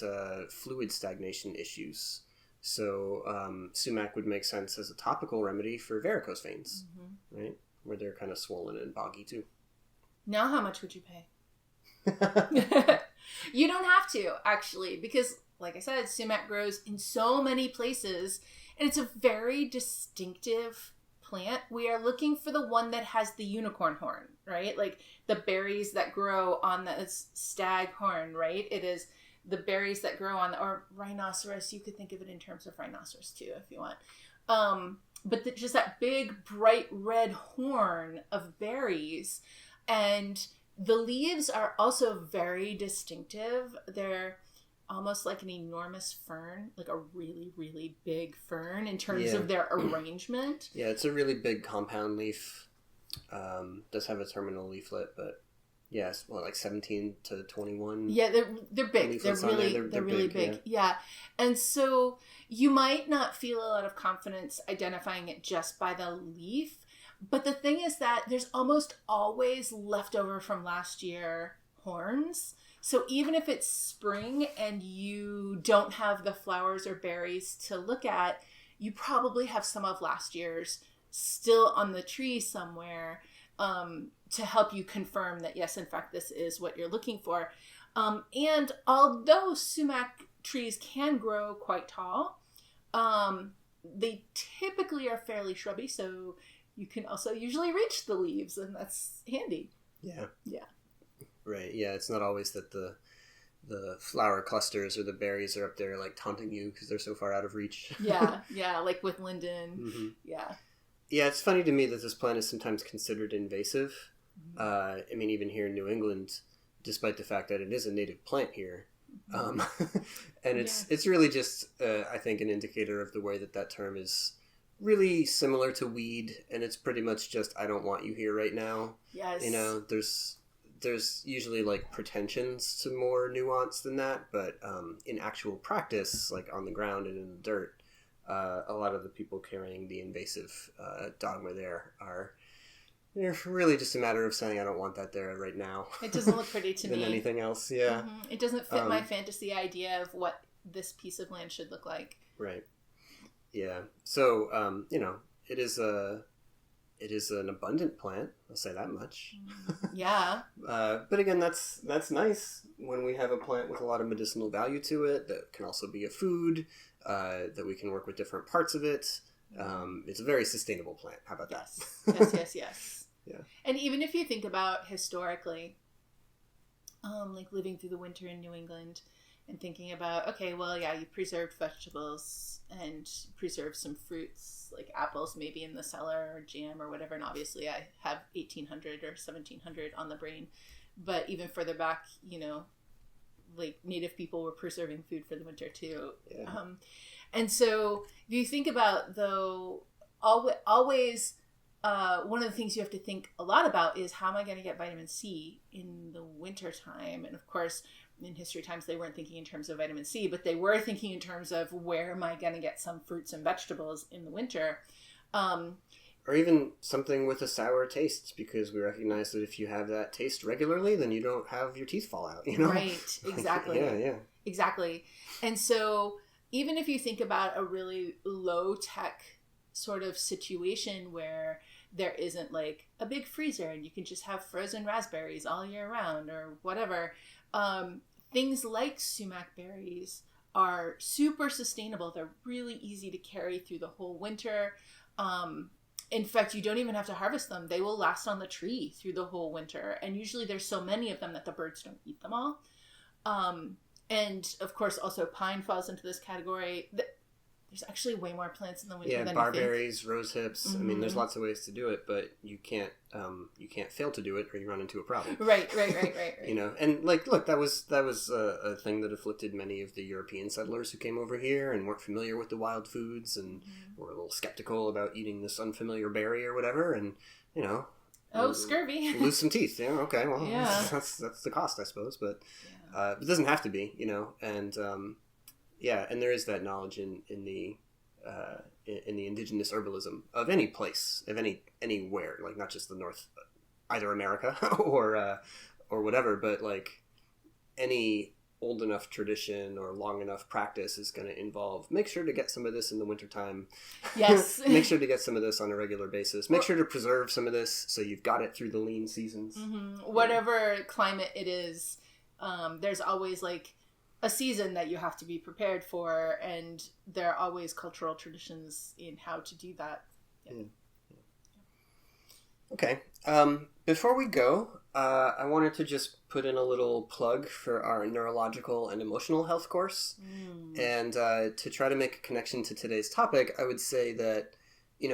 [SPEAKER 1] fluid stagnation issues. So Sumac would make sense as a topical remedy for varicose veins, right? Where they're kind of swollen and boggy too.
[SPEAKER 2] Now how much would you pay? You don't have to, actually, because, like I said, sumac grows in so many places, and it's a very distinctive plant. We are looking for the one that has the unicorn horn, right? Like the berries that grow on the staghorn, right? It is the berries that grow on or rhinoceros. You could think of it in terms of rhinoceros too, if you want. But just that big, bright red horn of berries, and the leaves are also very distinctive. They're almost like an enormous fern, like a really, really big fern in terms of their arrangement.
[SPEAKER 1] Yeah, it's a really big compound leaf. Does have a terminal leaflet, but Yes, well, like 17 to 21.
[SPEAKER 2] Yeah, they're big. They're really big. Yeah. And so you might not feel a lot of confidence identifying it just by the leaf. But the thing is that there's almost always leftover from last year horns. So even if it's spring and you don't have the flowers or berries to look at, you probably have some of last year's still on the tree somewhere, to help you confirm that, yes, in fact, this is what you're looking for. And although sumac trees can grow quite tall, they typically are fairly shrubby, so you can also usually reach the leaves, and that's handy.
[SPEAKER 1] Yeah.
[SPEAKER 2] Yeah.
[SPEAKER 1] Right. Yeah, it's not always that the flower clusters or the berries are up there like taunting you because they're so far out of reach.
[SPEAKER 2] Yeah, like with linden.
[SPEAKER 1] Mm-hmm.
[SPEAKER 2] Yeah.
[SPEAKER 1] Yeah, it's funny to me that this plant is sometimes considered invasive. I mean, even here in New England, despite the fact that it is a native plant here. And it's really just, I think, an indicator of the way that term is really similar to weed, and it's pretty much just, I don't want you here right now.
[SPEAKER 2] Yes.
[SPEAKER 1] You know, there's usually like pretensions to more nuance than that, but in actual practice, like on the ground and in the dirt, a lot of the people carrying the invasive dogma there they're really just a matter of saying, I don't want that there right now.
[SPEAKER 2] It doesn't look pretty to me.
[SPEAKER 1] Than anything else, yeah.
[SPEAKER 2] Mm-hmm. It doesn't fit my fantasy idea of what this piece of land should look like.
[SPEAKER 1] Right. Yeah. So, it is an abundant plant. I'll say that much.
[SPEAKER 2] Yeah.
[SPEAKER 1] But again, that's nice when we have a plant with a lot of medicinal value to it that can also be a food, that we can work with different parts of it. It's a very sustainable plant. How about that?
[SPEAKER 2] Yes.
[SPEAKER 1] Yeah.
[SPEAKER 2] And even if you think about historically, like living through the winter in New England and thinking about, okay, well, yeah, you preserved vegetables and preserved some fruits, like apples maybe in the cellar or jam or whatever. And obviously I have 1800 or 1700 on the brain. But even further back, like native people were preserving food for the winter too.
[SPEAKER 1] Yeah.
[SPEAKER 2] And so if you think about, though, always one of the things you have to think a lot about is, how am I going to get vitamin C in the winter time? And of course, in history times, they weren't thinking in terms of vitamin C, but they were thinking in terms of, where am I going to get some fruits and vegetables in the winter?
[SPEAKER 1] Or even something with a sour taste, because we recognize that if you have that taste regularly, then you don't have your teeth fall out,
[SPEAKER 2] Right, exactly.
[SPEAKER 1] Yeah.
[SPEAKER 2] Exactly. And so even if you think about a really low-tech sort of situation where there isn't like a big freezer and you can just have frozen raspberries all year round or whatever, things like sumac berries are super sustainable. They're really easy to carry through the whole winter. In fact, you don't even have to harvest them. They will last on the tree through the whole winter. And usually there's so many of them that the birds don't eat them all. And of course, also pine falls into this category. There's actually way more plants in the winter than
[SPEAKER 1] barberries, you think. Rose hips.
[SPEAKER 2] Mm-hmm.
[SPEAKER 1] I mean, there's lots of ways to do it, but you can't fail to do it, or you run into a problem.
[SPEAKER 2] Right.
[SPEAKER 1] And like, look, that was a thing that afflicted many of the European settlers who came over here and weren't familiar with the wild foods and were a little skeptical about eating this unfamiliar berry or whatever, and
[SPEAKER 2] scurvy.
[SPEAKER 1] Lose some teeth. Yeah. Okay. Well, that's the cost, I suppose, but it doesn't have to be. And and there is that knowledge in the indigenous herbalism of any place, of anywhere, like not just the North, either America or whatever, but like any old enough tradition or long enough practice is going to involve, make sure to get some of this in the wintertime.
[SPEAKER 2] Yes.
[SPEAKER 1] Make sure to get some of this on a regular basis. Make sure to preserve some of this so you've got it through the lean seasons.
[SPEAKER 2] Mm-hmm. Whatever climate it is, there's always like a season that you have to be prepared for, and there are always cultural traditions in how to do that. Yeah.
[SPEAKER 1] Okay. Before we go, I wanted to just put in a little plug for our neurological and emotional health course. And to try to make a connection to today's topic, I would say that,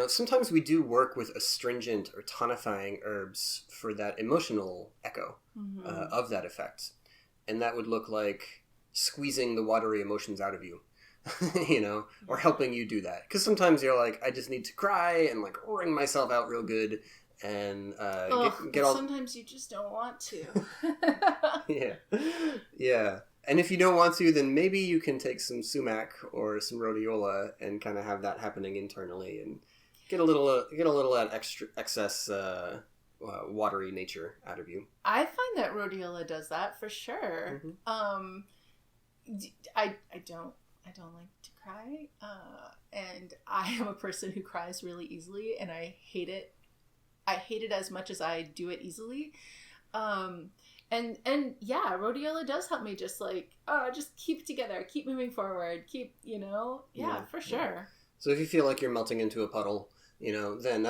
[SPEAKER 1] sometimes we do work with astringent or tonifying herbs for that emotional echo of that effect. And that would look like squeezing the watery emotions out of you, or helping you do that. Because sometimes you're like, I just need to cry and like wring myself out real good. and
[SPEAKER 2] get all... Sometimes you just don't want to.
[SPEAKER 1] Yeah. And if you don't want to, then maybe you can take some Sumac or some Rhodiola and kind of have that happening internally and get a little excess watery nature out of you.
[SPEAKER 2] I find that Rhodiola does that for sure. Mm-hmm. I don't like to cry, and I am a person who cries really easily, and I hate it. I hate it as much as I do it easily. And yeah, Rhodiola does help me just keep it together, keep moving forward, for sure.
[SPEAKER 1] So if you feel like you're melting into a puddle, then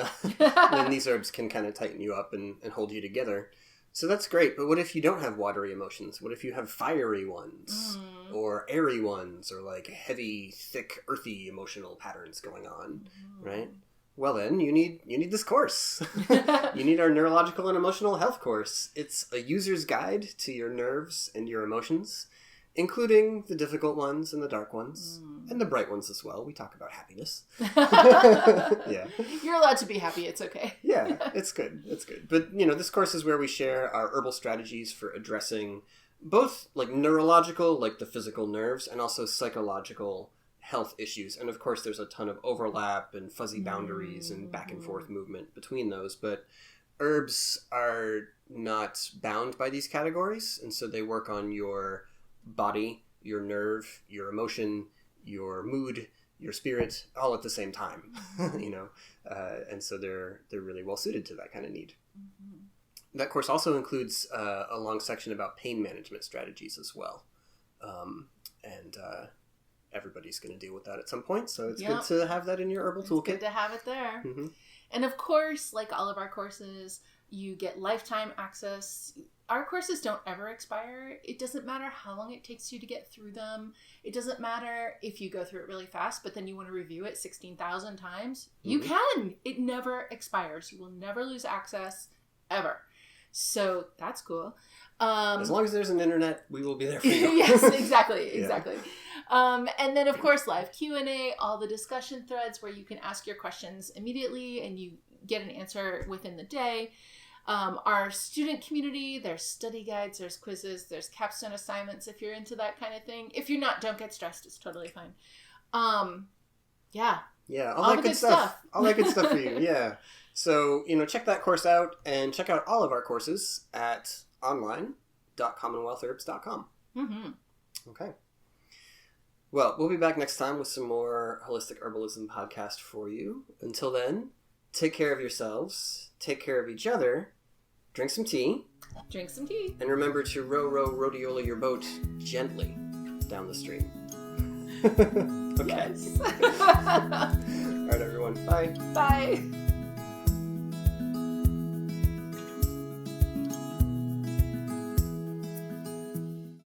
[SPEAKER 1] these herbs can kind of tighten you up and hold you together. So that's great. But what if you don't have watery emotions? What if you have fiery ones or airy ones or like heavy, thick, earthy emotional patterns going on, right? Well, then you need this course. You need our neurological and emotional health course. It's a user's guide to your nerves and your emotions, including the difficult ones and the dark ones and the bright ones as well. We talk about happiness. Yeah.
[SPEAKER 2] You're allowed to be happy. It's okay.
[SPEAKER 1] Yeah, it's good. It's good. But, this course is where we share our herbal strategies for addressing both like neurological, like the physical nerves, and also psychological health issues. And of course there's a ton of overlap and fuzzy boundaries and back and forth movement between those, but herbs are not bound by these categories, and so they work on your body, your nerve, your emotion, your mood, your spirit, all at the same time. And so they're really well suited to that kind of need. That course also includes a long section about pain management strategies as well, and everybody's going to deal with that at some point, so it's good to have that in your herbal toolkit.
[SPEAKER 2] It's good to have it there. Mm-hmm. And of course, like all of our courses, you get lifetime access. Our courses don't ever expire. It doesn't matter how long it takes you to get through them. It doesn't matter if you go through it really fast, but then you want to review it 16,000 times. You can. It never expires. You will never lose access, ever. So that's cool.
[SPEAKER 1] As long as there's an internet, we will be there for you.
[SPEAKER 2] Yes, exactly. And then, of course, live Q&A, all the discussion threads where you can ask your questions immediately and you get an answer within the day. Our student community, there's study guides, there's quizzes, there's capstone assignments if you're into that kind of thing. If you're not, don't get stressed. It's totally fine.
[SPEAKER 1] Yeah, all that good stuff. All that good stuff for you, yeah. So, check that course out and check out all of our courses at online.commonwealthherbs.com. Mm-hmm. Okay. Well, we'll be back next time with some more Holistic Herbalism podcast for you. Until then, take care of yourselves, take care of each other, drink some tea.
[SPEAKER 2] And
[SPEAKER 1] remember to rhodiola your boat gently down the stream. Okay.
[SPEAKER 2] Yes.
[SPEAKER 1] All right, everyone. Bye.
[SPEAKER 2] Bye.